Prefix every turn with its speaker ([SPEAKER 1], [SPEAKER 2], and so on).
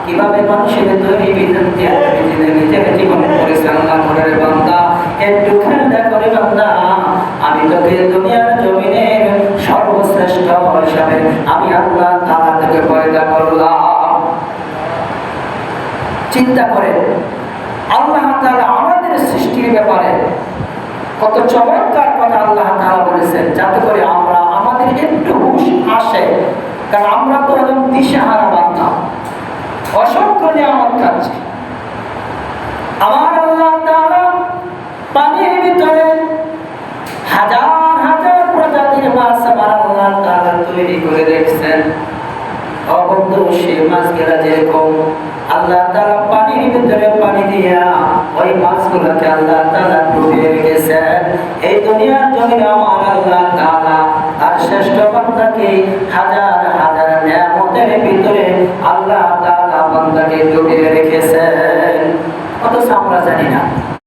[SPEAKER 1] কিভাবে মানুষের তৈরি বিধান দিয়ে নিজের জীবনে করেছেন আল্লাহ তাআলা আমাদের সৃষ্টির ব্যাপারে কত চমৎকার কথা আল্লাহ তাআলা বলেছেন, যাতে করে আমরা আমাদের একটু হুঁশ আসে। কারণ আমরা তো একদম দিশেহারা বান্দা, অসংখ্য নিয়ামত খাচ্ছি। আমার আল্লাহ তাআলা পানির ভিতরে হাজার হাজার প্রজাতির মাছ আমার আল্লাহ তাআলা তৈরি করে রেখেছেন। অবন্ধ সে মাছগুলা যেরকম আল্লাহ তাআলা পানির ভিতরে পানি দিয়া ওই মাছগুলোকে আল্লাহ তাআলা ডুবিয়ে রেখেছেন। এই দুনিয়ার জমিনে আমার আল্লাহ তাআলা আর শ্রেষ্ঠ বান্দাকে হাজার হাজার নিয়ামতের ভিতরে আল্লাহ তাআলা বান্দাকে ডুবিয়ে রেখেছেন, অথচ আমরা জানি না।